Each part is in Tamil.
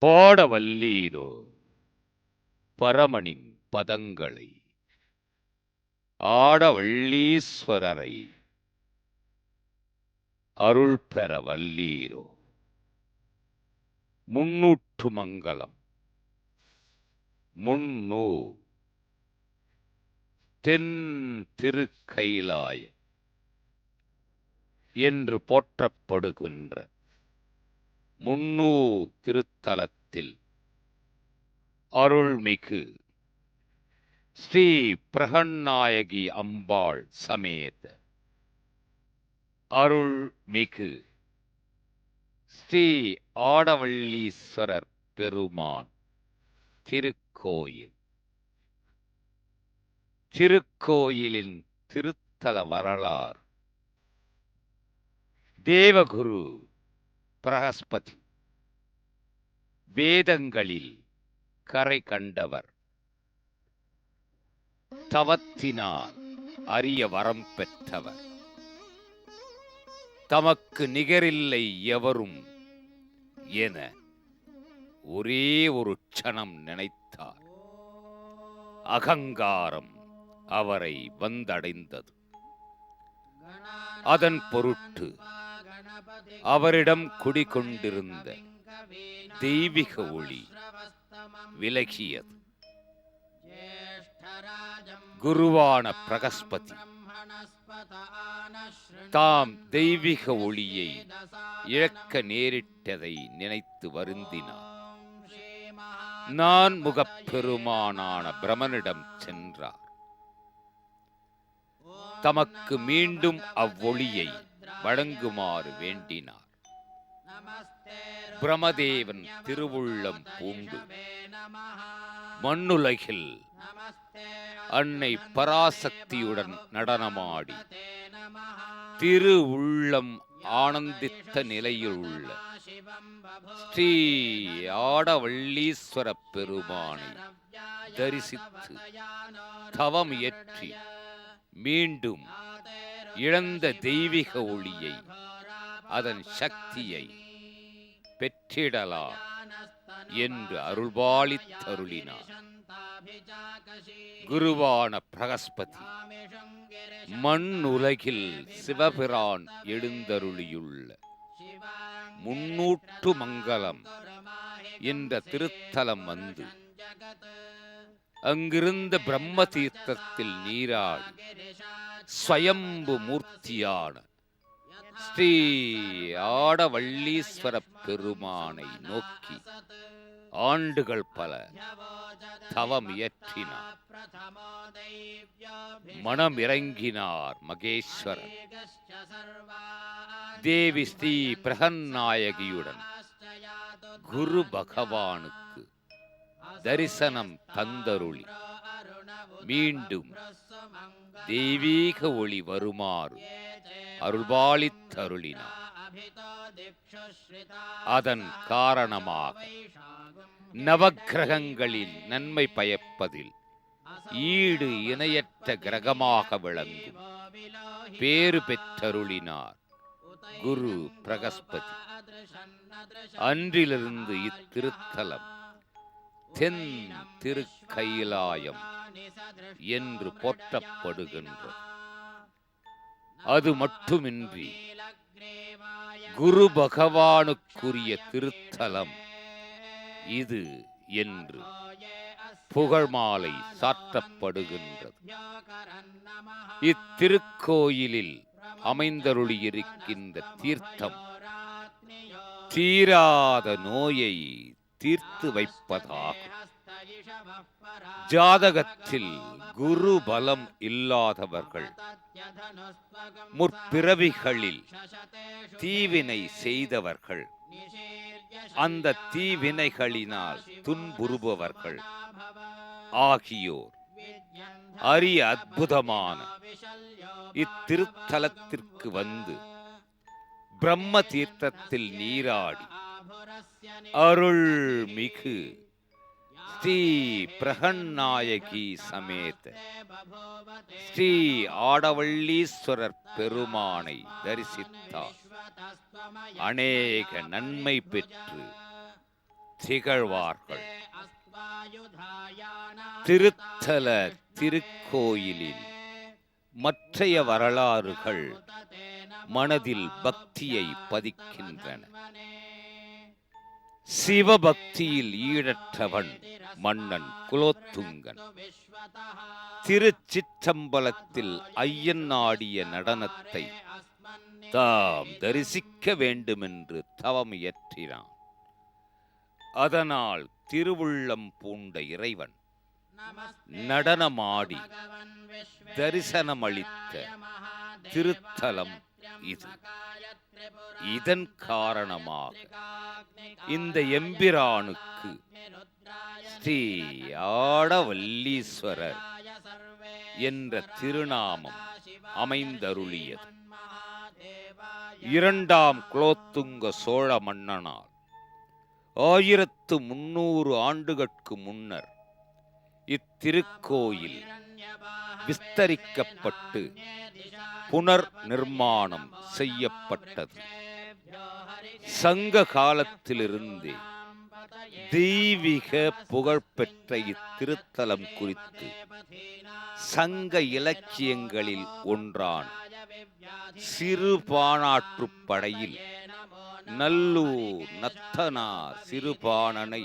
பாடவல்லீரோ பரமனின் பதங்களை, ஆடவள்ளீஸ்வரரை அருள் பெற வல்லீரோ. முன்னூற்று மங்கலம் முன்னூ தென் திருக்கைலாய என்று போற்றப்படுகின்ற முன்னூ திருத்தலத்தில் அருள்மிகு ஸ்ரீ பிரகன்நாயகி அம்பாள் சமேத அருள்மிகு ஸ்ரீ ஆடவள்ளீஸ்வரர் பெருமான் திருக்கோயில். திருக்கோயிலின் திருத்தல வரலாறு. தேவகுரு பிரகஸ்பதி வேதங்களில் கரை கண்டவர். தவத்தினார் அரிய வரம் பெற்றவர். தமக்கு நிகரில்லை எவரும் என ஒரே ஒரு க்ஷணம் நினைத்தார். அகங்காரம் அவரை வந்தடைந்தது. அதன் பொருட்டு அவரிடம் குடிகொண்டிருந்த தெய்வீக ஒளி விலகியது. குருவான பிரகஸ்பதி தாம் தெய்வீக ஒளியை இழக்க நேரிட்டதை நினைத்து வருந்தினார். நான் முகப்பெருமானான பிரமனிடம் சென்றார். தமக்கு மீண்டும் அவ்வொளியை வழங்குமாறு வேண்டினார். பிரமதேவன் திருவுள்ளம் பூண்டு மண்ணுலகில் அன்னை பராசக்தியுடன் நடனமாடி திரு உள்ளம் ஆனந்தித்த நிலையில் உள்ள ஸ்ரீ ஆடவள்ளீஸ்வர பெருமானை தரிசித்து தவம் இயற்றி மீண்டும் இழந்த தெய்வீக ஒளியை, அதன் சக்தியை பெற்றிடலாம் என்று அருள்பாலித்தருளினார். குருவான பிரகஸ்பதி மண்ணுலகில் சிவபிரான் எழுந்தருளியுள்ள முன்னூற்று மங்கலம் என்ற திருத்தலம் வந்து அங்கிருந்த பிரம்ம தீர்த்தத்தில் நீராடி ஸ்வயம்பு மூர்த்தியான ஸ்ரீ ஆடவள்ளீஸ்வர பெருமானை நோக்கி ஆண்டுகள் பல தவம் இயற்றினார். மனமிறங்கினார் மகேஸ்வரர். தேவி ஸ்ரீ பிரகன்நாயகியுடன் குரு பகவானுக்கு தரிசனம் தந்தருளி மீண்டும் தெய்வீக ஒளி வருமாறு அருள்பாலித்தருளினார். அதன் காரணமாக நவக்கிரகங்களில் நன்மை பயப்பதில் ஈடு இணையற்ற கிரகமாக விளங்கும் பேறு பெற்றருளினார் குரு பிரகஸ்பதி. அன்றிலிருந்து இத்திருத்தலம் தென் திருக்கைலாயம் என்று போற்றப்படுகின்றது. அது மட்டுமின்றி குரு பகவானுக்குரிய திருத்தலம் இது என்று புகழ் மாலை சாற்றப்படுகின்றது. இத்திருக்கோயிலில் அமைந்தருளியிருக்கின்ற தீர்த்தம் தீராத நோயை தீர்த்து வைப்பதாகும். ஜாதகத்தில் குரு பலம் இல்லாதவர்கள் முற்பிறவிகளில் தீவினை செய்தவர்கள், அந்த தீவினைகளினால் துன்புறுபவர்கள் ஆகியோர் அரிய அற்புதமான இத்திருத்தலத்திற்கு வந்து பிரம்ம தீர்த்தத்தில் நீராடி அருள்மிகு ஸ்ரீ பிரகன்நாயகி சமேத ஸ்ரீ ஆடவள்ளீஸ்வரர் பெருமானை தரிசித்தார். அநேக நன்மை பெற்று திகழ்வார்கள். திருத்தல திருக்கோயிலில் மற்றைய வரலாறுகள் மனதில் பக்தியை பதிக்கின்றன. சிவபக்தியில் ஈடற்றவன் மன்னன் குலோத்துங்கன். திருச்சிற்றம்பலத்தில் ஐயன் ஆடிய நடனத்தை தாம் தரிசிக்க வேண்டுமென்று தவம் இயற்றினான். அதனால் திருவுள்ளம் பூண்ட இறைவன் நடனமாடி தரிசனமளித்த திருத்தலம் இது. இதன் காரணமாக இந்த எம்பிரானுக்கு ஸ்ரீ ஆடவல்லீஸ்வரர் என்ற திருநாமம் அமைந்தருளியது. இரண்டாம் குலோத்துங்க சோழ மன்னனால் 1300 ஆண்டுகளுக்கு முன்னர் இத்திருக்கோயில் விஸ்தரிக்கப்பட்டு புனர் நிர்மாணம் செய்யப்பட்டது. சங்க காலத்திலிருந்தே தெய்வீக புகழ்பெற்ற இத்திருத்தலம் குறித்து சங்க இலக்கியங்களில் ஒன்றான சிறுபாணாற்றுப் படையில் நல்லூர் நத்தனார் சிறுபாணனை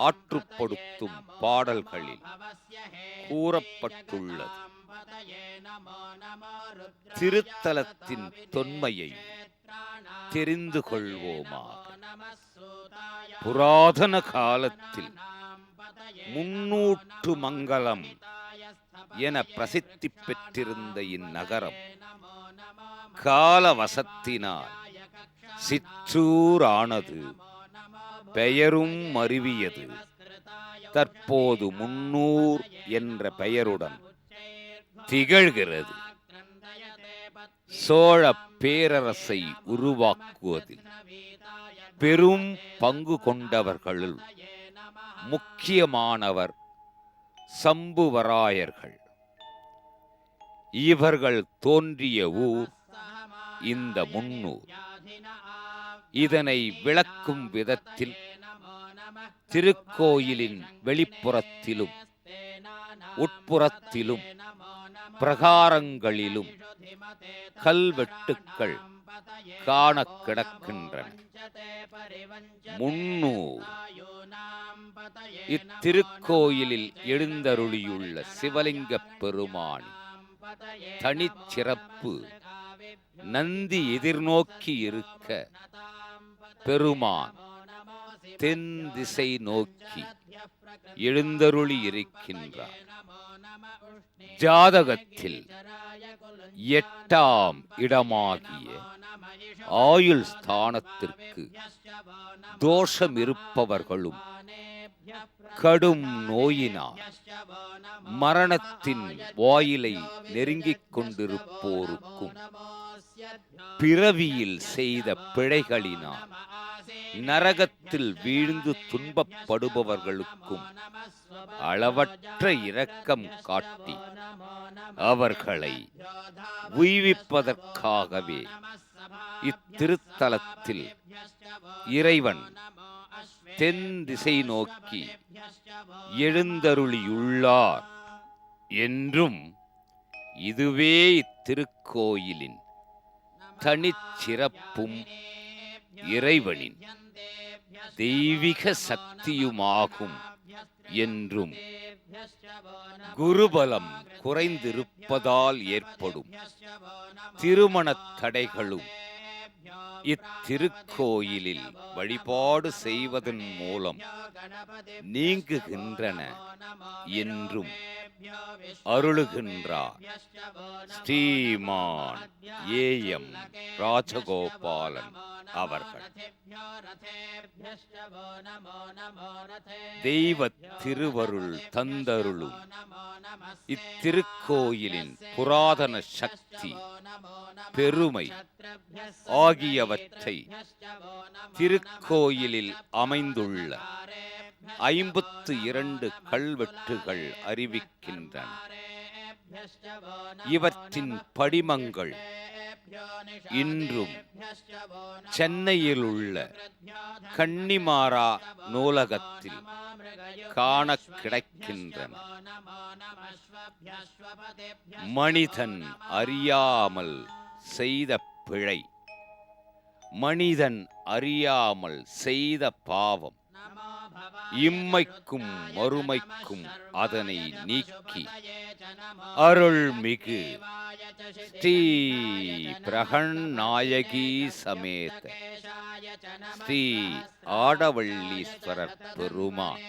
ஆற்றுப்படுத்தும் பாடல்களில் கூறப்பட்டுள்ளது. திருத்தலத்தின் தொன்மையை தெரிந்து கொள்வோமாக. புராதன காலத்தில் முன்னூற்று மங்கலம் என பிரசித்தி பெற்றிருந்த இந்நகரம் காலவசத்தினால் சிற்றூரானது, பெயரும் மருவியது. தற்போது முன்னூர் என்ற பெயருடன் திகழ்கிறது. சோழ பேரரசை உருவாக்குவதில் பெரும் பங்கு கொண்டவர்களுள் முக்கியமானவர் சம்புவராயர்கள். இவர்கள் தோன்றிய ஊர் இந்த முன்னூர். இதனை விளக்கும் விதத்தில் திருக்கோயிலின் வெளிப்புறத்திலும் உட்புறத்திலும் பிரகாரங்களிலும் கல்வெட்டுக்கள் காண கிடக்கின்றன. முன்னூர் இத்திருக்கோயிலில் எழுந்தருளியுள்ள சிவலிங்கப் பெருமான் தனிச்சிறப்பு நந்தி எதிர்நோக்கி இருக்க, பெருமான் தென் திசை நோக்கி எழுந்தருளி இருக்கின்றார். ஜாதகத்தில் 8ஆம் இடமாகிய ஆயுள் ஸ்தானத்திற்கு தோஷம் இருப்பவர்களும், கடும் நோயினால் மரணத்தின் வாயிலை நெருங்கிக் கொண்டிருப்போருக்கும், பிறவியில் செய்த பிழைகளினால் நரகத்தில் வீழ்ந்து துன்பப்படுபவர்களுக்கும் அளவற்ற இரக்கம் காட்டி அவர்களை உய்விப்பதற்காகவே இத்திருத்தலத்தில் இறைவன் தென் திசை நோக்கி எழுந்தருளியுள்ளார் என்றும், இதுவே இத்திருக்கோயிலின் தனிச்சிறப்பும் இறைவனின் தெய்வீக சக்தியுமாகும் என்றும், குருபலம் குறைந்திருப்பதால் ஏற்படும் திருமணத் தடைகளும் இத்திருக்கோயிலில் வழிபாடு செய்வதன் மூலம் நீங்குகின்றன என்றும் அருளுகின்றார் ஸ்ரீமான் ஏஎம் ராஜகோபாலன் அவர்கள். தெய்வத் திருவருள் தந்தருளும் இத்திருக்கோயிலின் புராதன சக்தி, பெருமை ஆகியவற்றை திருக்கோயிலில் அமைந்துள்ள 52 கல்வெட்டுகள் அறிவிக்கின்றன. இவற்றின் படிமங்கள் இன்றும் சென்னையில் உள்ள கன்னிமாரா நூலகத்தில் காண கிடைக்கின்றன. மனிதன் அறியாமல் செய்த பிழை, மனிதன் அறியாமல் செய்த பாவம், இம்மைக்கும் மறுமைக்கும் அதனை நீக்கி அருள்மிகு ஸ்ரீ பிரகன்நாயகி சமேத ஸ்ரீ ஆடவள்ளீஸ்வரர் பெருமான்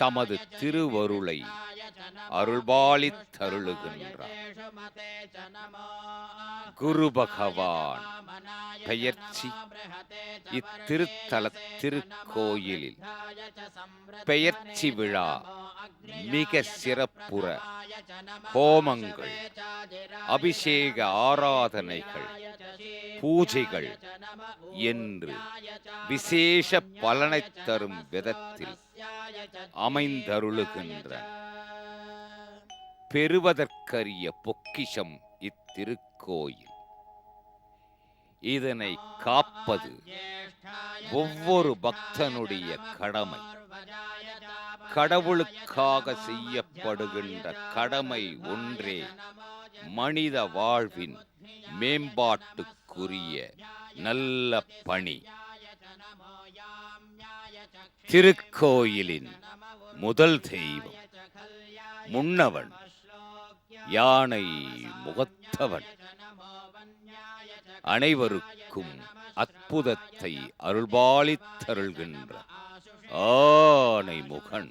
தமது திருவருளை அருள்பாலித்தருளுகின்றார். குரு பகவான் பெயர்ச்சி இத்திருத்தல திருக்கோயிலில் பெயர்ச்சி விழா மிக சிறப்புற ஹோமங்கள், அபிஷேக ஆராதனைகள், பூஜைகள் என்று விசேஷ பலனை தரும் விதத்தில் அமைந்தருளுகின்ற பெறுவதற்கரிய பொக்கிஷம் இத்திருக்கோயில். இதனை காப்பது ஒவ்வொரு பக்தனுடைய கடமை. கடவுளுக்காக செய்யப்படுகின்ற கடமை ஒன்றே மனித வாழ்வின் மேம்பாட்டுக்குரிய நல்ல பணி. திருக்கோயிலின் முதல் தெய்வம் முன்னவன், யானை முகத்தவன். அனைவருக்கும் அற்புதத்தை அருள்பாலித்தருள்கின்ற ஆனை முகன்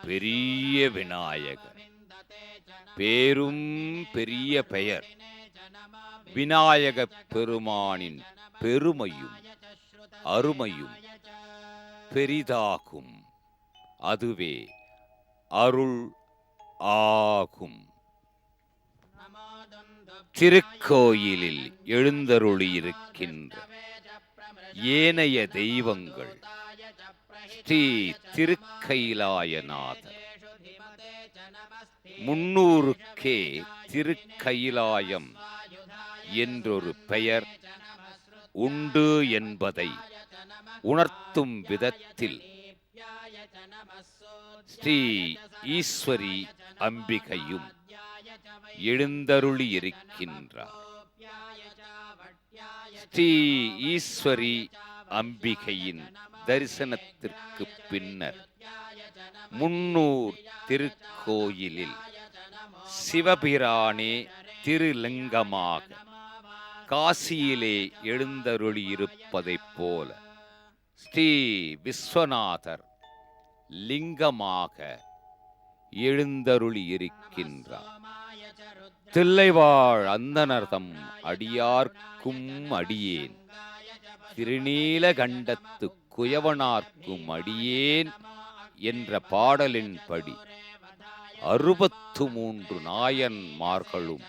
பெரிய விநாயகர். பேரும் பெரிய பெயர். விநாயக பெருமானின் பெருமையும் அருமையும் பெரிதாகும். அதுவே அருள் ஆகும். திருக்கோயிலில் எழுந்தருளியிருக்கின்ற ஏனைய தெய்வங்கள் ஸ்ரீ திருக்கைலாயநாதர். 300க்கே திருக்கைலாயம் என்றொரு பெயர் உண்டு என்பதை உணர்த்தும் விதத்தில் ஸ்ரீ ஈஸ்வரி அம்பிகையும் எழுந்தருளியிருக்கின்றார். ஸ்ரீ ஈஸ்வரி அம்பிகையின் தரிசனத்திற்கு பின்னர் 300 திருக்கோயிலில் சிவபிரானே திருலிங்கமாக காசியிலே எழுந்தருளியிருப்பதைப் போல ஸ்ரீ விஸ்வநாதர் லிங்கமாக எழுந்தருளியிருக்கின்றார். தில்லைவாழ் அந்தணர்தம் அடியார்க்கும் அடியேன், திருநீலகண்டத்து குயவனார்க்கும் அடியேன் என்ற பாடலின்படி 63 நாயன்மார்களும்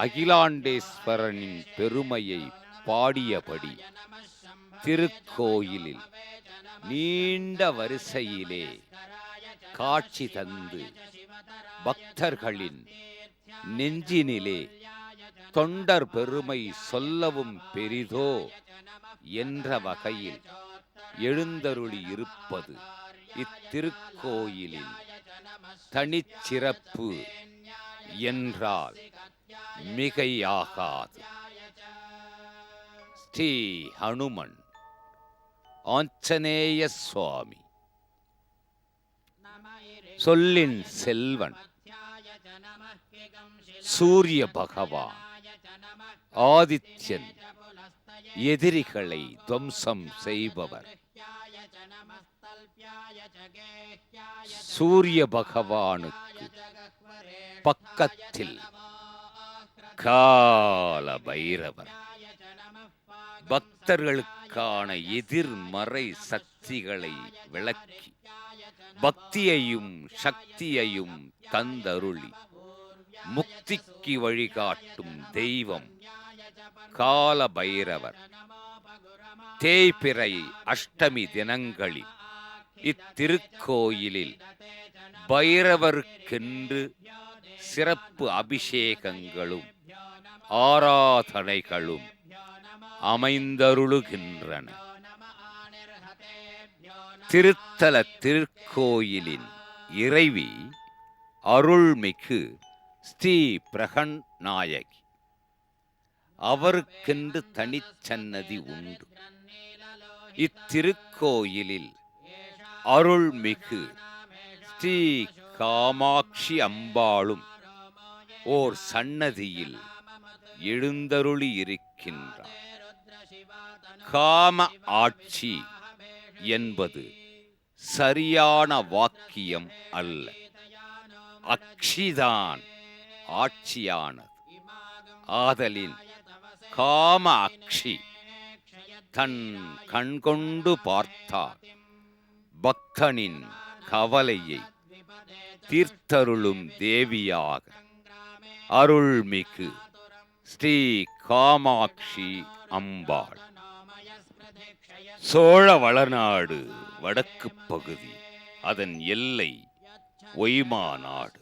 அகிலாண்டேஸ்வரனின் பெருமையை பாடியபடி திருக்கோயிலில் நீண்ட வரிசையிலே காட்சி தந்து பக்தர்களின் நெஞ்சினிலே தொண்டர் பெருமை சொல்லவும் பெரிதோ என்ற வகையில் எழுந்தருளி இருப்பது இத்திருக்கோயிலின் தனிச்சிறப்பு என்றால் மிகையாகாது. ஸ்ரீ ஹனுமன் ஆஞ்சநேய சுவாமி சொல்லின் செல்வன், சூரிய பகவான், ஆதித்யன், எதிரிகளை துவம்சம் செய்பவர். சூரிய பகவானுக்கு பக்கத்தில் கால பைரவர். பக்தர்களுக்கான எதிர்மறை சக்திகளை விளக்கி பக்தியையும் சக்தியையும் தந்தருளி முக்திக்கு வழிகாட்டும் தெய்வம் கால பைரவர். தேய்பிறை அஷ்டமி தினங்களில் இத்திருக்கோயிலில் பைரவருக்கென்று சிறப்பு அபிஷேகங்களும் ஆராதனைகளும் அமைந்தருளுகின்றன. திருத்தல திருக்கோயிலின் இறைவி அருள்மிகு ஸ்ரீ பிரகன் நாயகி. அவருக்கென்று தனிச்சன்னதி உண்டு. இத்திருக்கோயிலில் அருள்மிகு ஸ்ரீ காமாட்சி அம்பாளும் ஓர் சன்னதியில் எழுந்தருளி இருக்கின்றார். காம ஆட்சி என்பது சரியான வாக்கியம் அல்ல. அக்ஷிதான் ஆட்சியானது. ஆதலின் காம அக்ஷி தன் கண்கொண்டு பார்த்தார் பக்தனின் கவலையை தீர்த்தருளும் தேவியாக அருள்மிகு ஸ்ரீ காமாட்சி அம்பாள். சோழ வளநாடு வடக்கு பகுதி, அதன் எல்லை ஒய்மா நாடு.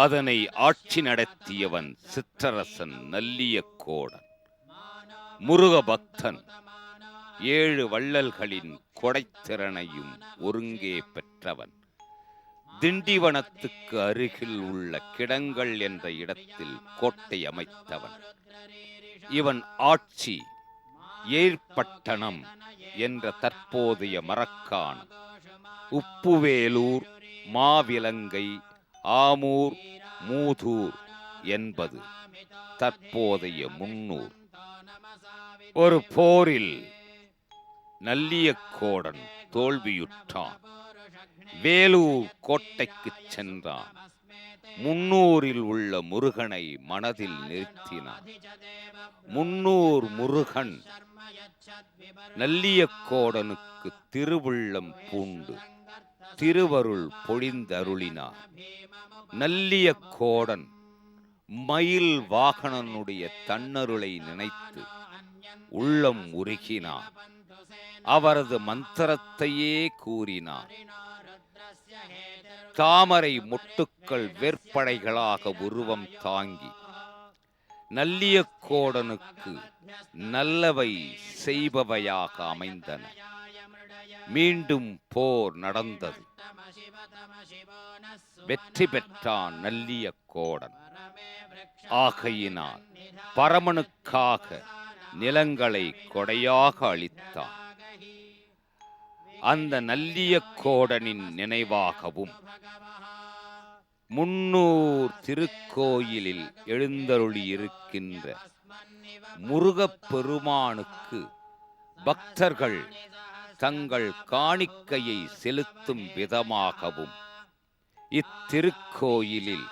அதனை ஆட்சி நடத்தியவன் சிற்றரசன் நல்லியக்கோடன். முருக பக்தன் 7 வள்ளல்களின் கொடைத்திறனையும் ஒருங்கே பெற்றவன். திண்டிவனத்துக்கு அருகில் உள்ள கிடங்கள் என்ற இடத்தில் கோட்டை அமைத்தவன். இவன் ஆட்சி ஏர்பட்டணம் என்ற தற்போதைய மரக்காணம், உப்புவேலூர், மாவிலங்கை, ஆமூர், மூதூர் என்பது தற்போதைய முன்னூர். ஒரு போரில் நல்லியக்கோடன் தோல்வியுற்றான். வேலூர் கோட்டைக்கு சென்றான். முன்னூரில் உள்ள முருகனை மனதில் நிறுத்தினான். முன்னூர் முருகன் நல்லியக்கோடனுக்கு திருவுள்ளம் பூண்டு திருவருள் பொழிந்தருளினார். நல்லியக்கோடன் மயில் வாகனனுடைய தன்னருளை நினைத்து உள்ளம் உருகினார். அவரது மந்திரத்தையே கூறினார். தாமரை மொட்டுக்கள் வேற்படைகளாக உருவம் தாங்கி நல்லியக்கோடனுக்கு நல்லவை செய்பவையாக அமைந்தன. மீண்டும் போர் நடந்தது. வெற்றி பெற்றான் நல்லியக்கோடன். ஆகையினால் பரமனுக்காக நிலங்களை கொடையாக அளித்தான். அந்த நல்லியக்கோடனின் நினைவாகவும் முன்னூர் திருக்கோயிலில் எழுந்தருளியிருக்கின்ற முருகப்பெருமானுக்கு பக்தர்கள் தங்கள் காணிக்கையை செலுத்தும் விதமாகவும் இத்திருக்கோயிலில்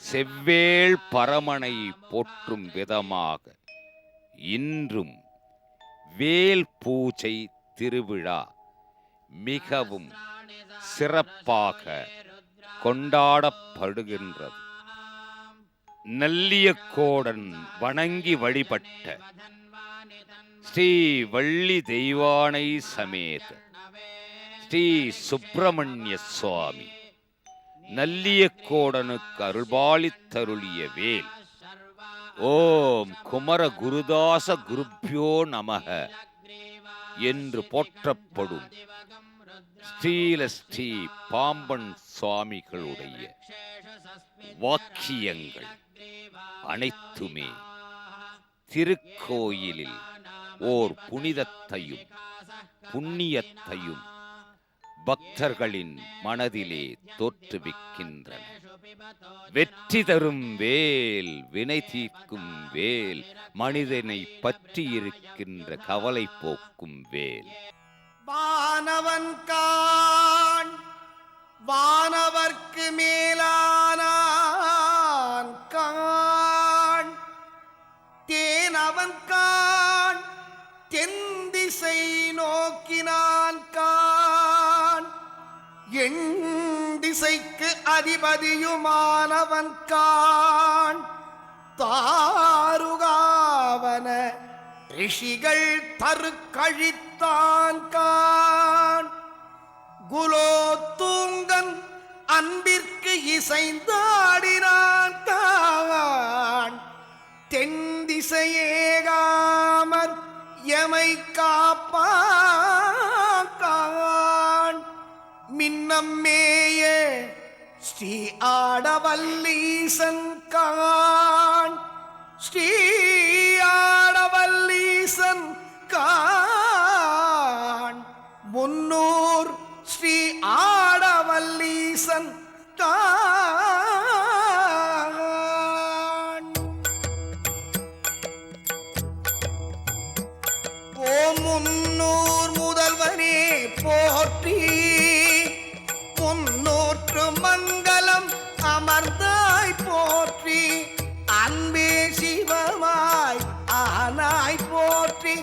செவ்வேள் பரமனை போற்றும் விதமாக இன்றும் வேல் பூஜை திருவிழா மிகவும் சிறப்பாக கொண்டாடப்படுகின்றது. நல்லியக்கோடன் வணங்கி வழிபட்ட ஸ்ரீ வள்ளி தெய்வானை சமேத ஸ்ரீ சுப்பிரமணிய சுவாமி நல்லியக்கோடனுக்கு அருள்பாலித்தருளிய வேல். ஓம் குமர குருதாச குருப்யோ நமக என்று போற்றப்படும் ஸ்ரீலஸ்ரீ பாம்பன் சுவாமிகளுடைய வாக்கியங்கள் அனைத்துமே திருக்கோயிலில் ஓர் புனிதத்தையும் புண்ணியத்தையும் பக்தர்களின் மனதிலே தோற்றுவிக்கின்றன. வெற்றி தரும் வேல், வினை தீர்க்கும் வேல், மனிதனை பற்றி இருக்கின்ற கவலை போக்கும் வேல். வானவன் காண் வானவர்க்கு மேலானான் காண், தேனவன் காண் தென் திசை நோக்கினான் காண், எண் திசைக்கு அதிபதியுமானவன் காண், தாருகாவன ரிஷிகள் தருக்கழித்தான் காண், குலோத்தூங்கன் அன்பிற்கு இசைந்தாடினான் காண், மின்னம்மேய ஸ்ரீ ஆடவல்லீசன் காண் ஸ்ரீ ஆடவல்லீசன் காண் முன்னூர் ஸ்ரீ ஆடவல்லீசன் காண் ஓம் முன்னூர் முதல்வனே போற்றி முன்னூற்று மங்களம் அமர்ந்தாய் போற்றி அன்பே சிவமாய் ஆனாய் போற்றி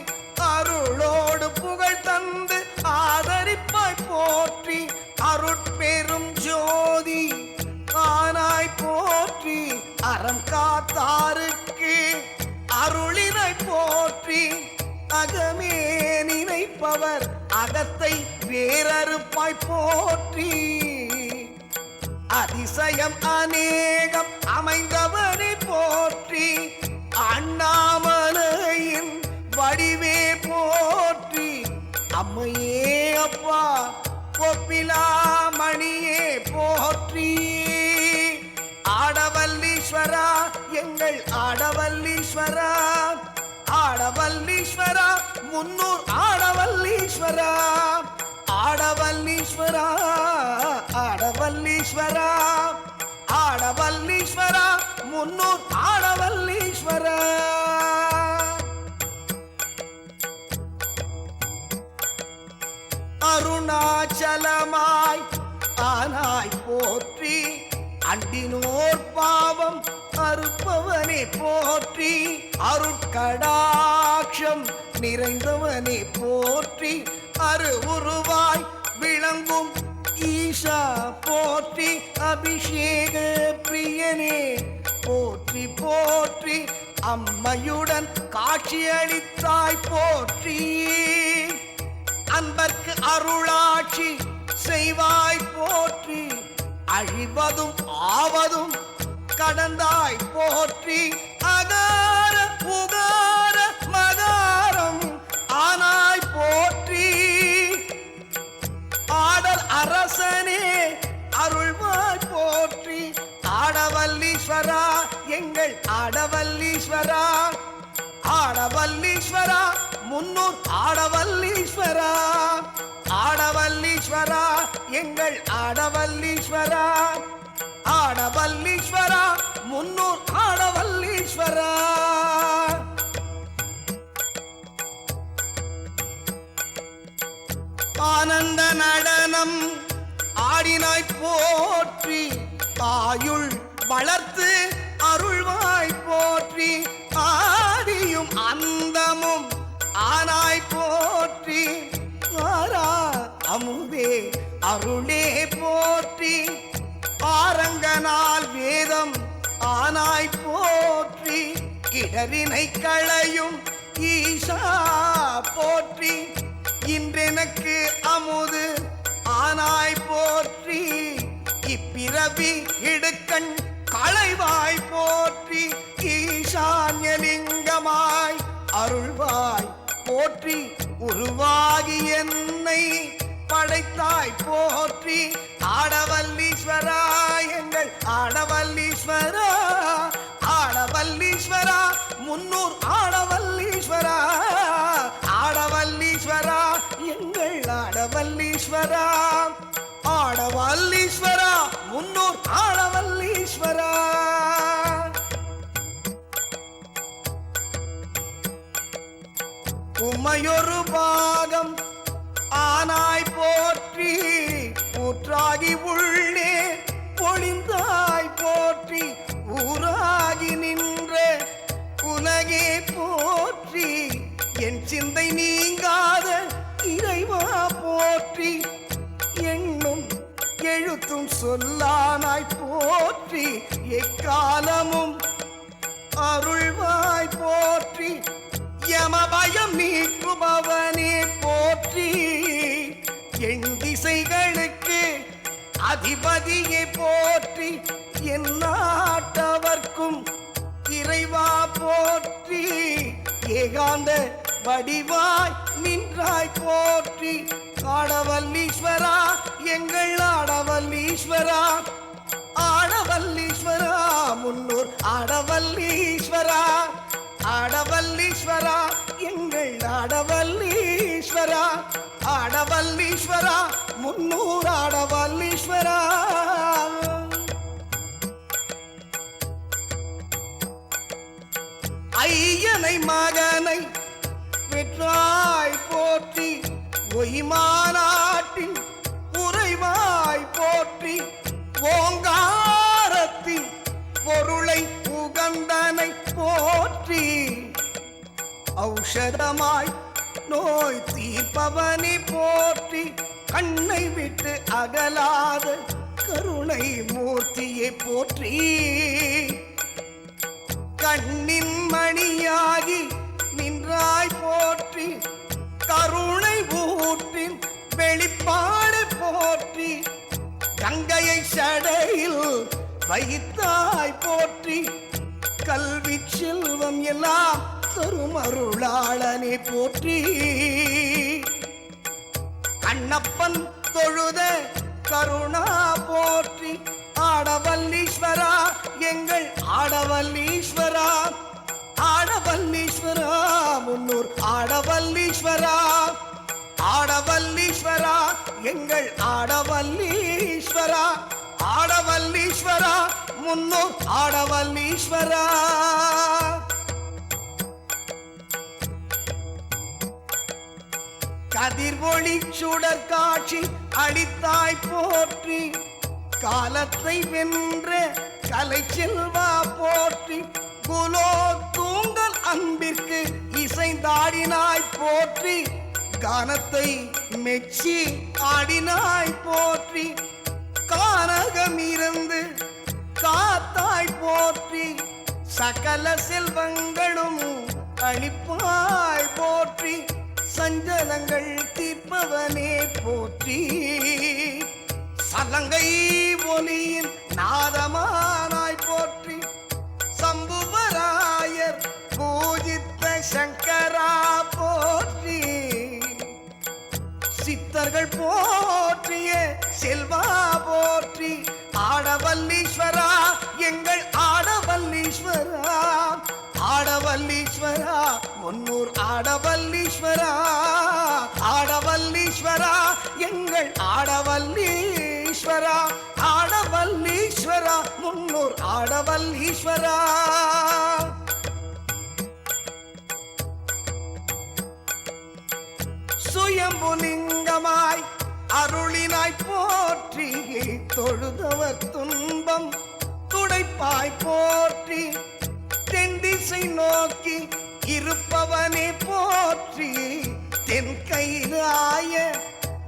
அருளோடு புகழ் தந்து ஆதரிப்பாய் போற்றி அருட்பெரும் ஜோதி ஆனாய் போற்றி அறம் காத்தாருக்கு அருளினாய் போற்றி அகமே நினைப்பவர் அகத்தை வேறறுப்பாய் போற்றி அதிசயம் அநேகம் அமைந்தவரை போற்றி அண்ணாமலையின் வடிவே போற்றி அம்மையே அப்பா கோப்பிலாமணியே போற்றி ஆடவல்லீஸ்வரா எங்கள் ஆடவல்லீஸ்வரா ஆடவல்லீஸ்வரா முன்னூர் ஆடவல்லீஸ்வரா ஆடவல்லீஸ்வரா ஆடவல்லீஸ்வரா ஆடவல்லீஸ்வரா முன்னூர் ஆடவல்லீஸ்வரா அருணாச்சலமாய் ஆனாய் போற்றி அண்டினோர் பாவம் அறுப்பவனே போற்றி அருட்கடாட்சம் நிறைந்தவனே போற்றி அருவுருவாய் விளங்கும் ஈஷா போற்றி அபிஷேக பிரியனே போற்றி போற்றி அம்மையுடன் காட்சியளித்தாய் போற்றி அன்பர்க்கு அருளாட்சி செய்வாய் போற்றி அழிவதும் ஆவதும் கடந்தாய் போற்றி அகார உகார மகாரம் ஆனாய் போற்றி ஆடல் அரசனே அருள்வாய் போற்றி ஆடவல்லீஸ்வரா எங்கள் ஆடவல்லீஸ்வரா ஆடவல்லீஸ்வரா முன்னூர் ஆடவல்லீஸ்வரா ஆடவல்லீஸ்வரா எங்கள் ஆடவல்லீஸ்வரா ஆடவல்லீஸ்வரா முன்னூர் ஆடவல்லீஸ்வரா ஆனந்த நடனம் ஆடினாய் போற்றி ஆயுள் வளர்த்து அருள்வாய் போற்றி ஆதியும் அந்தமும் ஆனாய் போற்றி ஆரா அமுதே அருளே போற்றி ஆரங்கனால் வேதம் ஆனாய் போற்றி இடரினை களையும் ஈஷா போற்றி இன்றெனக்கு அமுது ஆனாய் போற்றி இப்பிறவி இடுக்கண் களைவாய் போற்றி ஈசான்யலிங்கமாய் அருள்வாய் போற்றி உருவாகி என்னை படைத்தாய் போற்றி ஆடவல்லீஸ்வரா எங்கள் ஆடவல்லீஸ்வரா ஆடவல்லீஸ்வரா முன்னூர் ஆடவல்லீஸ்வரா ஆடவல்லீஸ்வரா எங்கள் ஆடவல்லீஸ்வரா ஆடவல்லீஸ்வரா முன்னூர் ஆடவல்லீஸ்வரா உமையொரு பாகம் ஆனாய் போற்றி ஊற்றாகி உள்ளே பொழிந்தாய் போற்றி ஊராகி நின்ற உலகே போற்றி என் சிந்தை நீங்காத இறைவா போற்றி எண்ணும் எழுத்தும் சொல்லானாய் போற்றி எக்காலமும் அருள்வாய் போற்றி யமபயம் நீக்குபவனே போற்றி என் திசைகளுக்கு அதிபதியை போற்றி என் நாட்டவர்க்கும் இறைவா போற்றி ஏகாந்த வடிவாய் நின்றாய் போற்றி ஆடவல்லீஸ்வரா எங்கள் ஆடவல்லீஸ்வரா ஆடவல்லீஸ்வரா எங்கள் ஆடவல்லீஸ்வரா ஆடவல்லீஸ்வரா முன்னூர் ஆடவல்லீஸ்வரா ஐயனை மகனை பெற்றாய் போற்றி ஒய்மாநாட்டின் உறைவாய் போற்றி ஓங்காரத்தின் பொருளை உகந்தனை போற்றி ஔஷதமாய் நோய் தீர்ப்பவனை போற்றி கண்ணை விட்டு அகலாத கருணை மூர்த்தியை போற்றி கண்ணின் மணியாகி நின்றாய் போற்றி கருணை ஊற்றின் வெளிப்பாடு போற்றி கங்கையை சடையில் வைத்தாய் போற்றி கல்வி செல்வம் எல்லாம் கருமருளாளனை போற்றி கண்ணப்பன் தொழுத கருணா போற்றி ஆடவல்லீஸ்வரா எங்கள் ஆடவல்லீஸ்வரா ஆடவல்லீஸ்வரா முன்னூர் ஆடவல்லீஸ்வரா ஆடவல்லீஸ்வரா எங்கள் ஆடவல்லீஸ்வரா ஆடவல்லீஸ்வரா முன்னூர் ஆடவல்லீஸ்வரா கதிர்வொளி சுடர் காட்சி அளித்தாய் போற்றி காலத்தை வென்ற கலை செல்வா போற்றி குலோ தூங்கல் அன்பிற்கு இசைந்தாடினாய் போற்றி கானத்தை மெச்சி ஆடினாய் போற்றி கானகம் இருந்து காத்தாய் போற்றி சகல செல்வங்களும் அளிப்பாய் போற்றி சஞ்சலங்கள் தீர்ப்பவனே போற்றி சலங்கை ஒலியின் நாதமானாய் போற்றி சம்புவராயர் பூஜித்த சங்கரா போற்றி சித்தர்கள் போற்றிய செல்வா போற்றி ஆடவல்லீஸ்வரா எங்கள் ஆடவல்லீஸ்வரா ஆடவல்லீஸ்வரா முன்னூர் ஆடவல்லீஸ்வரா ஆடவல்லீஸ்வரா எங்கள் ஆடவல்லீஸ்வரா ஆடவல்லீஸ்வரா முன்னூர் ஆடவல்லீஸ்வரா சுயம்புலிங்கமாய் அருளினாய் போற்றி தொழுதவர் துன்பம் துடைப்பாய் போற்றி தென்திசை நோக்கி இருப்பவனே போற்றி தென்கையிலாய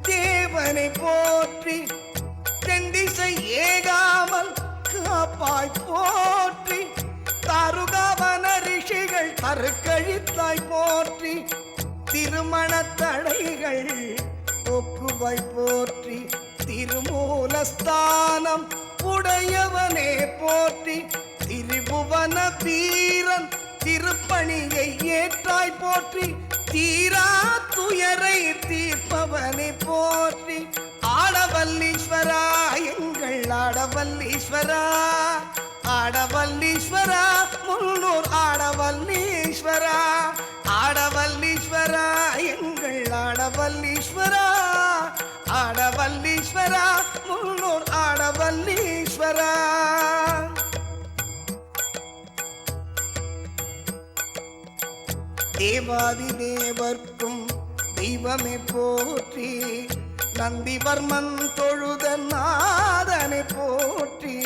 தேவனை போற்றி தென்திசை ஏகாமல் காப்பாய் போற்றி தாருகாவன ரிஷிகள் தருக்கழித்தாய் போற்றி திருமண தடைகள் ஒக்குவாய் போற்றி திருமூலஸ்தானம் உடையவனே போற்றி திரிபுவன வீரன் திருப்பணியை ஏற்றாய் போற்றி தீரா துயரை தீர்ப்பவனை போற்றி ஆடவல்லீஸ்வரா எங்கள் ஆடவல்லீஸ்வரா ஆடவல்லீஸ்வரா முன்னூர் ஆடவல்லீஸ்வரா ஆடவல்லீஸ்வரா எங்கள் ஆடவல்லீஸ்வரா ஆடவல்லீஸ்வரா முன்னூர் ஆடவல்லீஸ்வரா தேவாதி தேவர்க்கும் தெய்வமே போற்றி நந்திவர்மன் தொழுத நாதனை போற்றி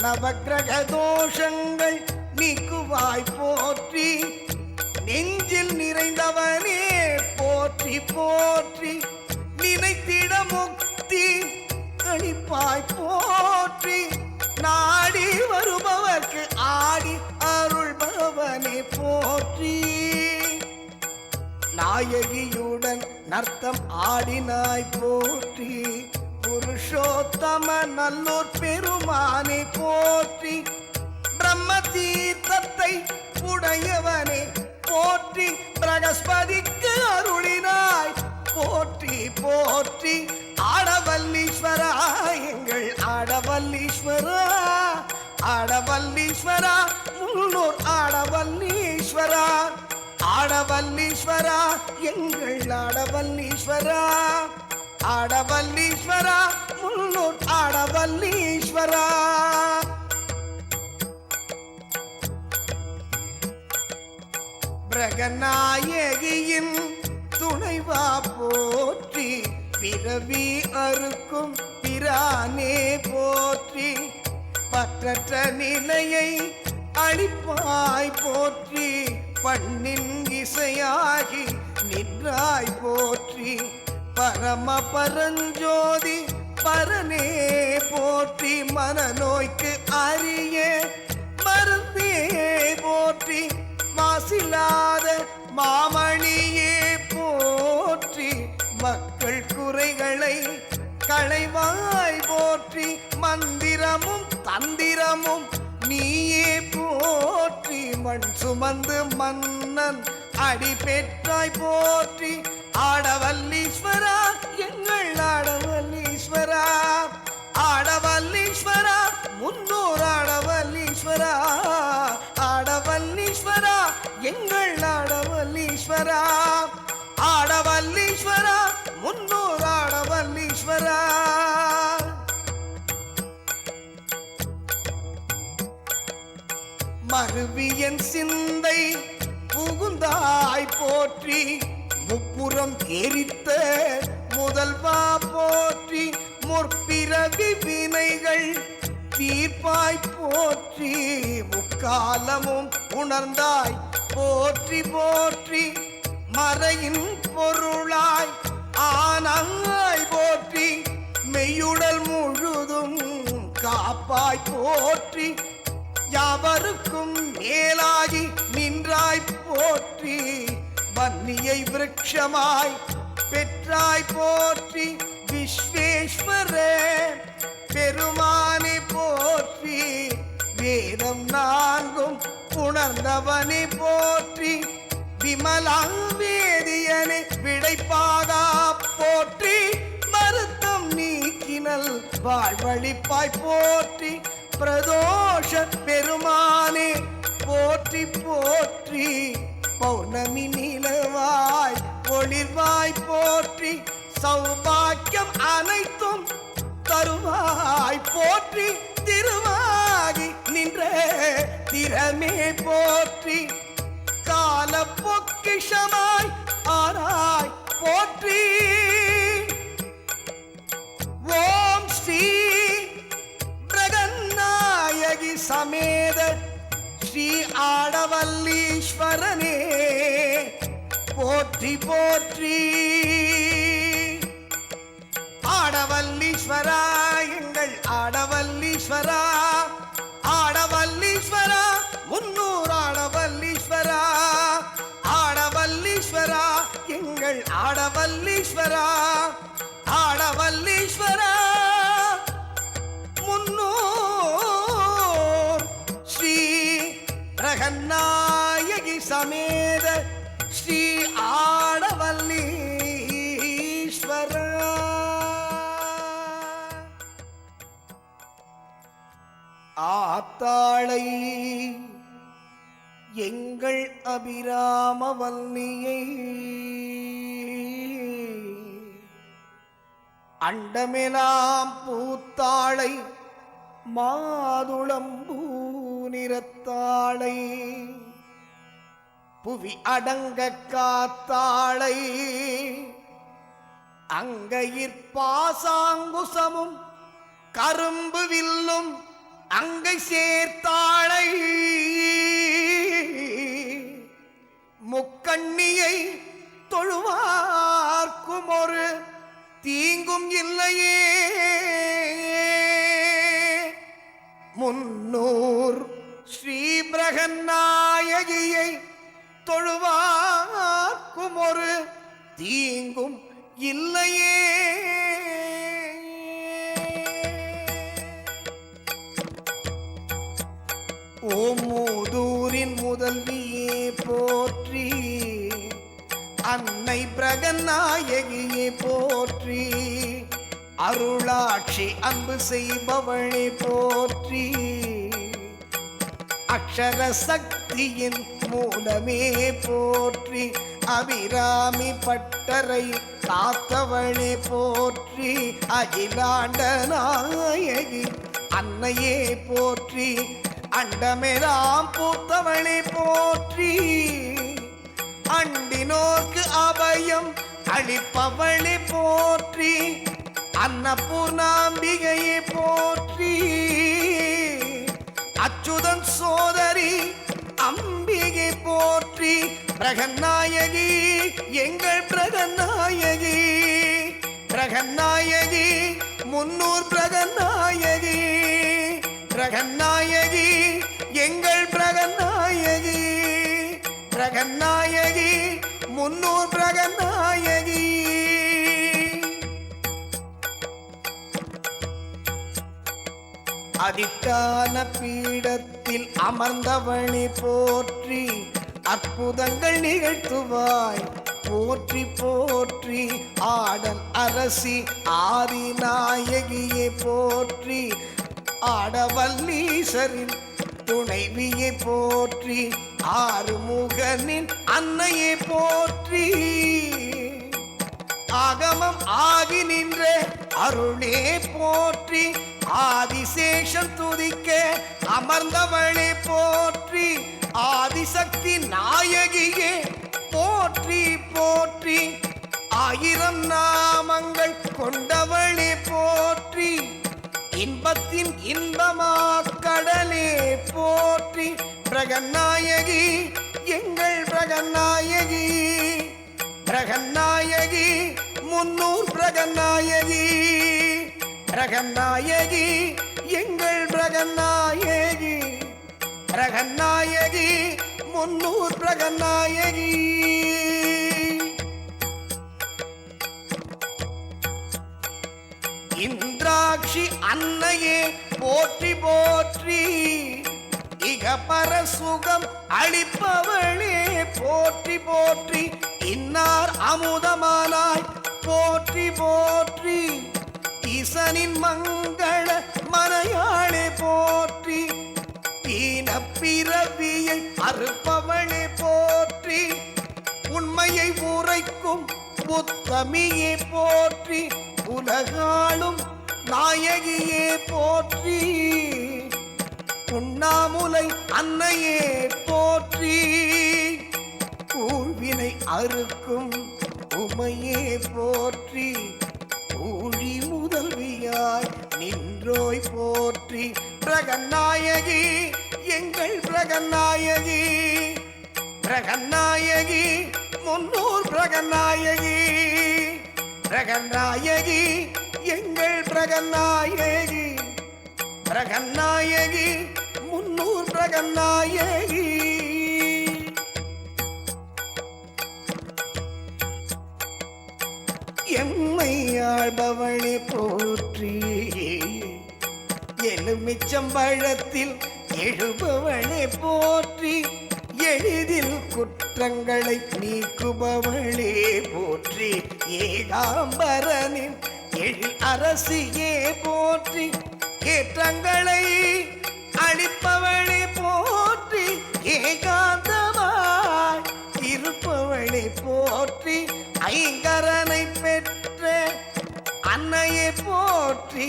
நவக்கிரக தோஷங்கள் நீக்குவாய் போற்றி நெஞ்சில் நிறைந்தவனே போற்றி போற்றி நினைத்திட முக்தி அளிப்பாய் போற்றி நாடி வருபவர்க்கு ஆடி அருள்பவனே போற்றி நாயகியுடன் நர்த்தம் ஆடினாய் போற்றி புருஷோத்தம நல்லூர் பெருமானை போற்றி பிரம்ம தீர்த்தத்தை உடையவனே போற்றி பிரகஸ்பதிக்கு அருளினாய் போற்றி போற்றி ஆடவல்லீஸ்வரா எங்கள் ஆடவல்லீஸ்வரா ஆடவல்லீஸ்வரா முன்னூர் ஆடவல்லீஸ்வரா எங்கள் ஆடவல்லீஸ்வரா, ஆடவல்லீஸ்வரா முன்னூர் ஆடவல்லீஸ்வரா. பிரகநாயகியின் துணைவா போற்றி, பிறவி அறுக்கும் பிரானே போற்றி, பற்றற்ற நிலையை அளிப்பாய் போற்றி, பண்ணின் இசையாகி நின்றாய் போற்றி, பரம பரஞ்சோதி பரனே போற்றி, மனநோய்க்கு அரிய மருந்தே போற்றி, மாசில்லாத மாமணியே போற்றி, மக்கள் குறைகளை களைவாய் போற்றி, மந்திரமும் தந்திரமும் நீயே போற்றி, மண் சுமந்து மன்னன் அடி பெற்றாய் போற்றி, ஆடவல்லீஸ்வரா எங்கள் ஆடவல்லீஸ்வரா, ஆடவல்லீஸ்வரா முன்னூர் ஆடவல்லீஸ்வரா, ஆடவல்லீஸ்வரா எங்கள் ஆடவல்லீஸ்வரா, ஆடவல்லீஸ்வரா முன்னூர் ஆடவல்லீஸ்வரா. மருவியன் சிந்தை புகுந்தாய் போற்றி, முப்புறம் எரித்த முதல்வா போற்றி, முற்பிறவி வினைகள் தீர்ப்பாய் போற்றி, முக்காலமும் உணர்ந்தாய் போற்றி போற்றி, மறையின் பொருளாய் ஆனாய் போற்றி, மெய்யுடல் முழுதும் காப்பாய் போற்றி, யாவருக்கும் மேலாகி நின்றாய் போற்றி, வன்னியை விருட்சமாய் பெற்றாய் போற்றி, விஸ்வேஸ்வர பெருமானே போற்றி, வேதம் நான்கும் உணர்ந்தவனே போற்றி, விமலா வேதியனே விடைப்பாகா போற்றி, மருத்தம் நீக்கினல் வாழ்வழிப்பாய் போற்றி, பிரதோஷ பெருமானே போற்றி போற்றி, பௌர்ணமி நிலவாய் ஒளிர்வாய் போற்றி, சௌபாக்கியம் அனைத்தும் தருவாய் போற்றி, திருவாகி நின்ற திறமே போற்றி, கால பொக்கிஷமாய் ஆராய் போற்றி, ஓம் ஸ்ரீ பிரகநாயகி சமேத ஸ்ரீ ஆடவல்லீஸ்வரனே போற்றி போற்றி, ஆடவல்லீஸ்வரா எங்கள் ஆடவல்லீஸ்வரா, ஆடவல்லீஸ்வரா முன்னூர் ஆடவல்லீஸ்வரா, ஆடவல்லீஸ்வரா எங்கள் ஆடவல்லீஸ்வரா, ஆடவல்லீஸ்வரா முன்னூர் ஸ்ரீ பிரகநாயகி சமேத ஸ்ரீ ஆடவல்லீஸ்வரா. ஆத்தாளை எங்கள் அபிராம வல்லியை, அண்டமெலாம் பூத்தாளை மாதுளம்பூ நிறத்தாளை, புவி அடங்க காத்தாளை, அங்கையிற்பாசாங்குசமும் கரும்பு வில்லும் அங்கை சேர்த்தாளை, முக்கண்ணியை தொழுவார்க்கும் ஒரு தீங்கும் இல்லையே, முன்னூர் ஸ்ரீ பிரகநாயகியை தொழுவார்க்கும் ஒரு தீங்கும் இல்லையே. ஓம் மூதூரின் முதல்வியே போற்றி, அன்னை பிரகநாயகியே போற்றி, அருளாட்சி அன்பு செய்பவளே போற்றி, அக்ஷர சக்தியின் மூலமே போற்றி, அபிராமி பட்டரை காத்தவளே போற்றி, அகிலாண்ட நாயகி அன்னையே போற்றி, அண்டமெல்லாம் பூத்தவளே போற்றி, அண்டினோர்க்கு அபயம் அளிப்பவளே போற்றி, அன்னபூர்ணாம்பிகையே போற்றி, அச்சுதன் சோதரி அம்பிகை போற்றி, பிரகநாயகி எங்கள் பிரகநாயகி, பிரகநாயகி முன்னூர் பிரகநாயகி, பிரகநாயகி எங்கள் பிரகநாயகி, பிரகநாயகி முன்னூர் பிரகநாயகி. அதிட்டான பீடத்தில் அமர்ந்தவளே போற்றி, அற்புதங்கள் நிகழ்த்துவாய் போற்றி போற்றி, ஆடல் அரசி ஆதிநாயகியே போற்றி, ஆடவல்லீசரின் துணைவியை போற்றி, ஆறுமுகனின் அன்னையை போற்றி, ஆகமம் ஆகி நின்ற அருளே போற்றி, ஆதிசேஷன் துதிக்க அமர்ந்தவளே போற்றி, ஆதிசக்தி நாயகியே போற்றி போற்றி, ஆயிரம் நாமங்கள் கொண்டவளே போற்றி, இன்பத்தின் இன்பமா கடலே போற்றி, பிரகநாயகி எங்கள் பிரகநாயகி, பிரகநாயகி முன்னூர் பிரகநாயகி, பிரகநாயகி எங்கள் பிரகநாயகி, பிரகநாயகி முன்னூர் பிரகநாயகி. இந்திராட்சி அன்னையே போற்றி போற்றி, இகபர சுகம் அளிப்பவளே போற்றி போற்றி, இன்னார் அமுதமானாய் போற்றி போற்றி, ஈசனின் மங்கள மனையாளே போற்றி, தீன பிறவியை அறுப்பவளே போற்றி, உண்மையை உரைக்கும் உத்தமியே போற்றி, உலகாளும் நாயகியே போற்றி, உண்ணாமுலை அன்னையே போற்றி, கூழ்வினை அறுக்கும் உமையே போற்றி, ஊழி முதல்வியாய் நின்றோய் போற்றி, பிரகநாயகி எங்கள் பிரகநாயகி, பிரகநாயகி முன்னூர் பிரகநாயகி, பிரகநாயகி எங்கள் பிரகநாயகி, பிரகநாயகி முன்னூர் பிரகநாயகி. எம்மை ஆள்பவளே போற்றி, எலுமிச்சம்பழத்தில் எழுபவளே போற்றி, எளிதில் குற்றங்களை நீக்குபவளே போற்றி, ஏகாம்பரனின் எழில் அரசியே போற்றி, ஏற்றங்களை அளிப்பவளே போற்றி, ஏகாந்தமாய் இருப்பவளே போற்றி, ஐங்கரனை பெற்ற அன்னையை போற்றி,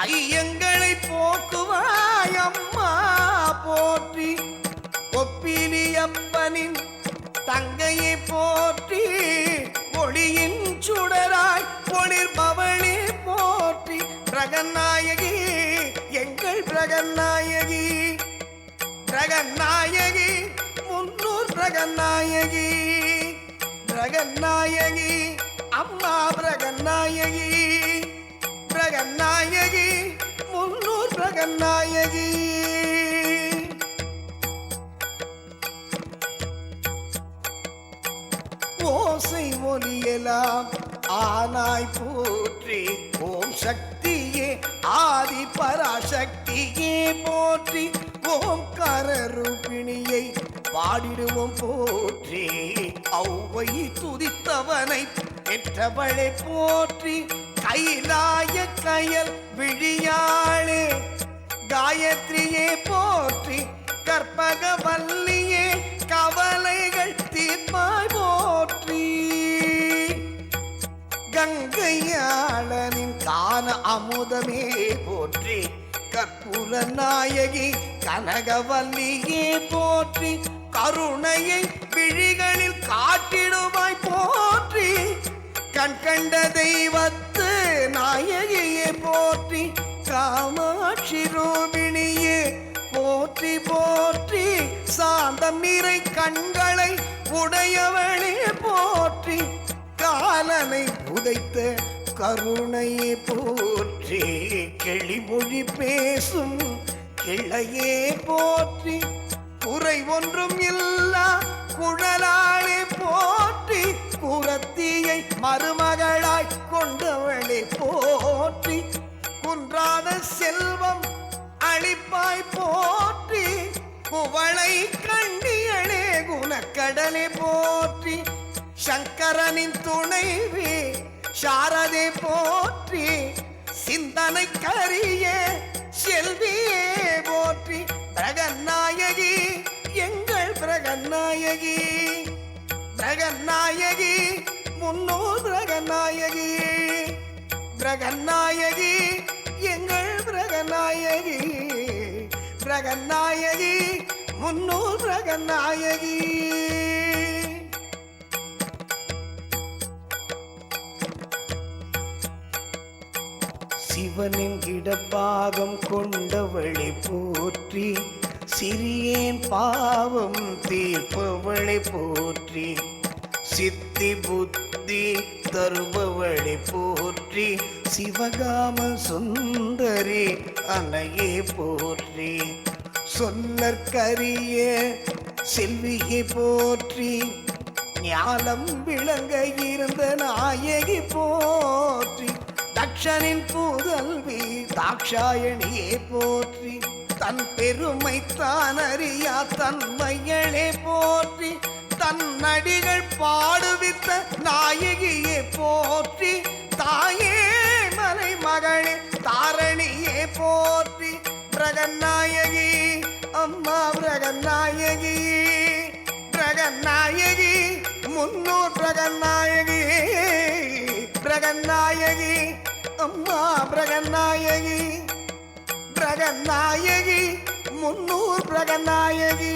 ஐயங்களை போக்குவாய் அம்மா போற்றி, ஒப்பிலியப்பனின் தங்கையை போற்றி, ஒளியின் சுடராய் ஒளிர்பவளே போற்றி, பிரகநாயகி எங்கள் பிரகநாயகி, பிரகநாயகி முன்னூர் பிரகநாயகி, பிரகநாயகி அம்மா பிரகநாயகி, பிரகநாயகி முன்னூர் பிரகநாயகி. ஓசை ஒலியலாம் ஆனாய் போற்றி, ஓம் சக்தியே ஆதி பராசக்தியே போற்றி, ஓம்கார ரூபிணியை பாடிடுவோம் போற்றி, ஔவை துதித்தவனை பெற்றவளை போற்றி, கைலாய கயல் விழியாளே காயத்ரியே போற்றி, கற்பக வல்லியே கவலைகள் தீர்ப்பாய் போற்றி, கங்கையாளனின் கான அமுதமே போற்றி, கற்பூர நாயகி கனகவல்லியே போற்றி, கருணையை விழிகளில் காட்டிடுவாய் போற்றி, கண் கண்ட தெய்வத்து நாயகியே போற்றி, காமாட்சி ரூபிணியே போற்றி போற்றி, சாந்தம் நிறை கண்களை உடையவளே போற்றி, காலனை உதைத்த கருணையே போற்றி, கிளிமொழி பேசும் கிளையே போற்றி, குறை ஒன்றும் இல்லா குழலாளே போற்றி, குரத்தியை மருமகளாய் கொண்டவளே போற்றி, குன்றாத செல்வம் அளிப்பாய் போற்றி, குவளை கண்டியளே குணக்கடலே போற்றி, சங்கரனின் துணைவி சாரதே போற்றி, சிந்தனை கரிய செல்வியே போற்றி, பிரகநாயகி எங்கள் பிரகநாயகி, பிரகநாயகி முன்னோர் பிரகநாயகி, பிரகநாயகி எங்கள் பிரகநாயகி, பிரகநாயகி முன்னோர் பிரகநாயகி. சிவனின் இடப்பாகம் கொண்டவளை போற்றி, சிறியேன் பாவம் தீர்ப்பவளை போற்றி, சித்தி புத்தி தருபவளை போற்றி, சிவகாம சுந்தரி அன்னையே போற்றி, சொல்லற்கரிய செல்வியை போற்றி, ஞானம் விளங்க இருந்த நாயகி போற்றி, தக்ஷனின் புதல்வி தாக்ஷாயணியே போற்றி, தன் பெருமை தான் அறியா தன்மையளே போற்றி, தன் நடிகள் பாடுவித்த நாயகியே போற்றி, தாயே மலை மகளே தாரணியே போற்றி, பிரகநாயகி அம்மா பிரகநாயகி, பிரகநாயகி முன்னூர் பிரகநாயகி, பிரகநாயகி அம்மா பிரகநாயகி, பிரகநாயகி முன்னூர் பிரகநாயகி.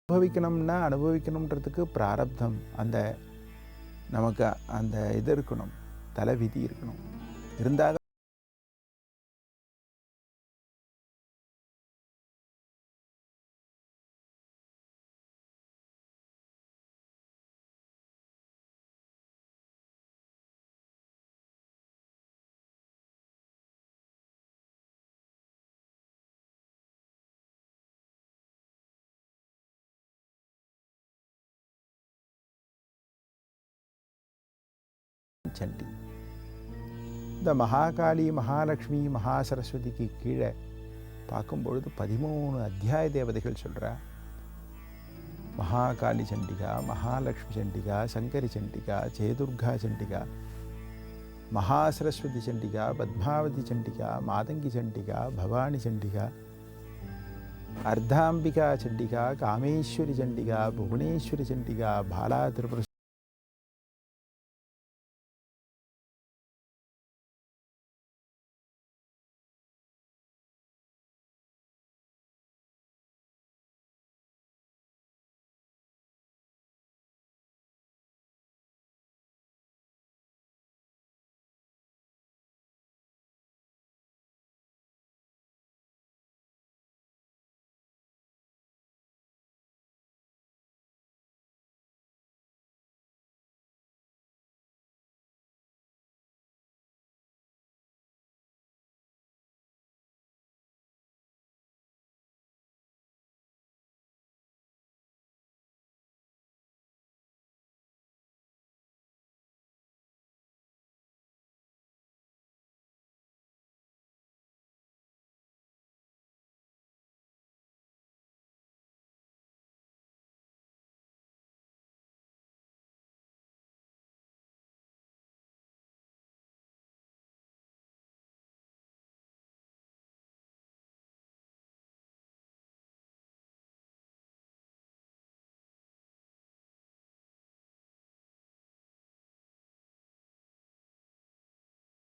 அனுபவிக்கணும்னா அனுபவிக்கணுன்றதுக்கு பிராரப்தம், அந்த நமக்கு அந்த இது இருக்கணும், தலைவிதி இருக்கணும். இருந்தால் சண்டி, இந்த மகாகாளி மகாலட்சுமி மகாசரஸ்வதிக்கு கீழே பார்க்கும்பொழுது 13 அத்தியாய தேவதைகள் சொல்கிறா. மகாகாளி சண்டிகா, மகாலட்சுமி சண்டிகா, சங்கரி சண்டிகா, ஜெயதுர்கா சண்டிகா, மகாசரஸ்வதி சண்டிகா, பத்மாவதி சண்டிகா, மாதங்கி சண்டிகா, பவானி சண்டிகா, அர்த்தாம்பிகா சண்டிகா, காமேஸ்வரி சண்டிகா, புவனேஸ்வரி சண்டிகா, பாலா திரிபுர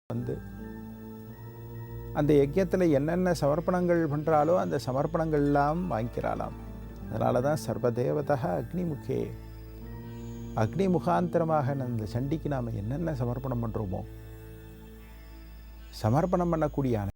வந்து அந்த யஜ்யத்தில் என்னென்ன சமர்ப்பணங்கள் பண்ணுறாலோ அந்த சமர்ப்பணங்கள்லாம் வாங்கிக்கிறாளாம். அதனால தான் சர்வதேவதா அக்னிமுகே, அக்னி முகாந்திரமாக அந்த சண்டிக்கு நாம் என்னென்ன சமர்ப்பணம் பண்ணுறோமோ, சமர்ப்பணம் பண்ணக்கூடிய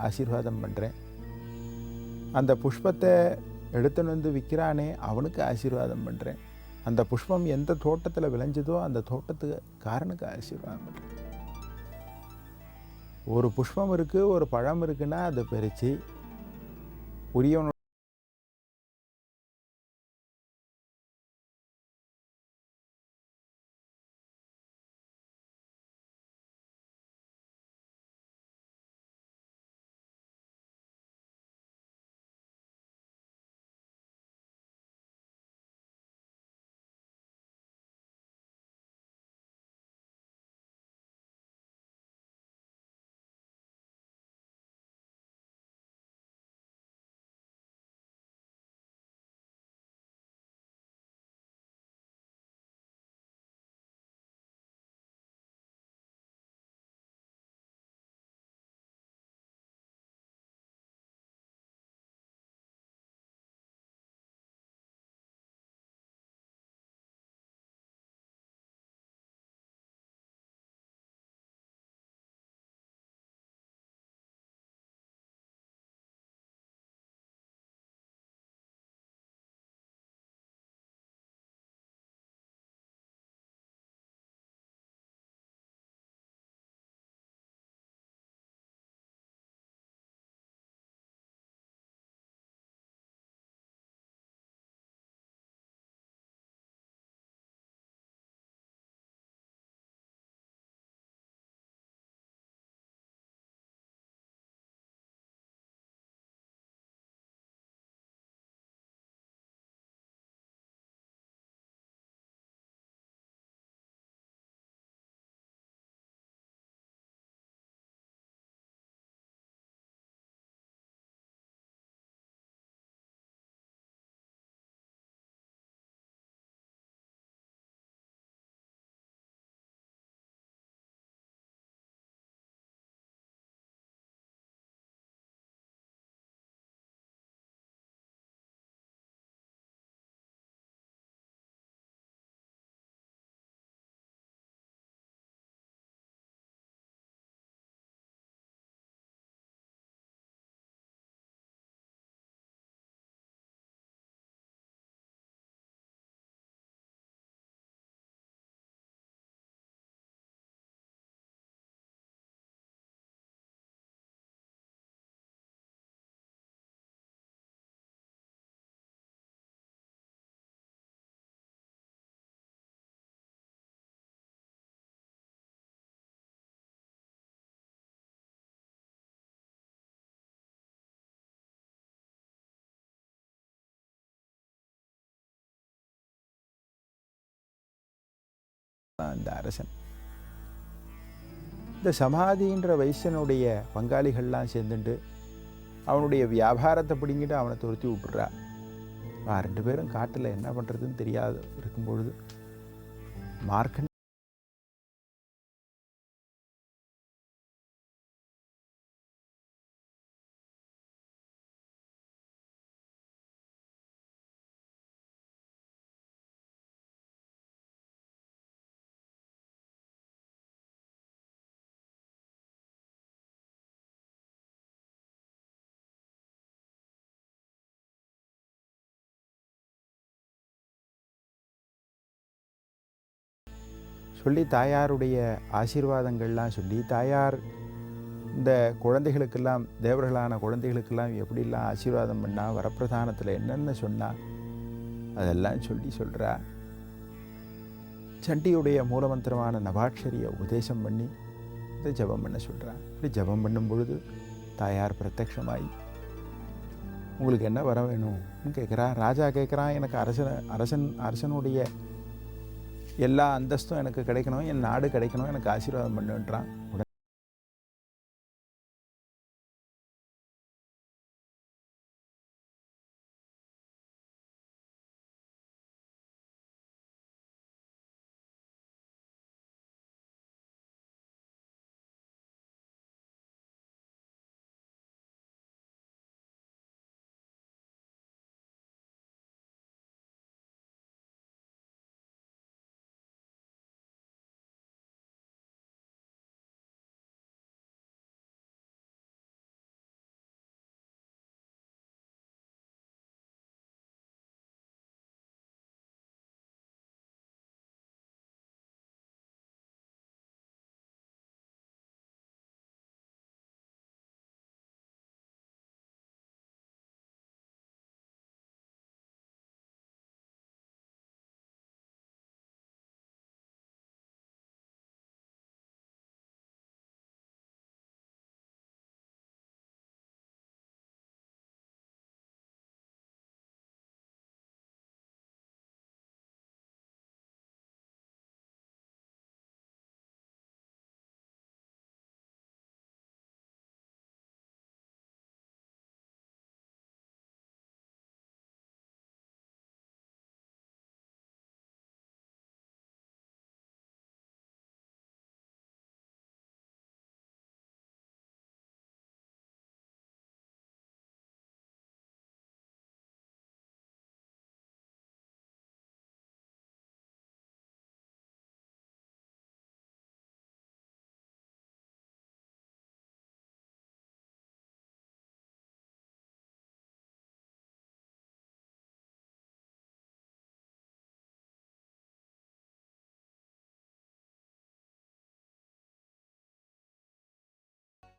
ஆசீர்வாதம் பண்ணுறேன். அந்த புஷ்பத்தை எடுத்துன்னு வந்து விற்கிறானே அவனுக்கு ஆசீர்வாதம் பண்ணுறேன். அந்த புஷ்பம் எந்த தோட்டத்தில் விளைஞ்சதோ அந்த தோட்டத்துக்காரனுக்கு ஆசீர்வாதம் பண்ணுறேன். ஒரு புஷ்பம் இருக்குது, ஒரு பழம் இருக்குன்னா அதை பறித்து உரியவனோட அந்த அரசன். இந்த சமாதின்ற வைசியனுடைய பங்காளிகள்லாம் சேர்ந்துட்டு அவனுடைய வியாபாரத்தை பிடிங்கிட்டு அவனை துரத்தி விட்டுறா. 2 பேரும் காட்டில் என்ன பண்ணுறதுன்னு தெரியாது இருக்கும்பொழுது மார்க்கன் சொல்லி தாயாருடைய ஆசீர்வாதங்கள்லாம் சொல்லி தாயார் இந்த குழந்தைகளுக்கெல்லாம் தேவர்களான குழந்தைகளுக்கெல்லாம் எப்படிலாம் ஆசீர்வாதம் பண்ணா, வரப்பிரதானத்தில் என்னென்ன சொன்னா அதெல்லாம் சொல்கிறா. சண்டியுடைய மூலமந்திரமான நவாட்சரியை உபதேசம் பண்ணி இதை ஜபம் பண்ண சொல்கிறா. இப்படி ஜபம் பண்ணும் பொழுது தாயார் பிரத்யக்ஷமாயி உங்களுக்கு என்ன வர வேணும்னு கேட்குறா. ராஜா கேட்குறான், எனக்கு அரசனுடைய எல்லா அந்தஸ்தும் எனக்கு கிடைக்கணும், என் நாடு கிடைக்கணும், எனக்கு ஆசீர்வாதம் பண்ணுன்றான்.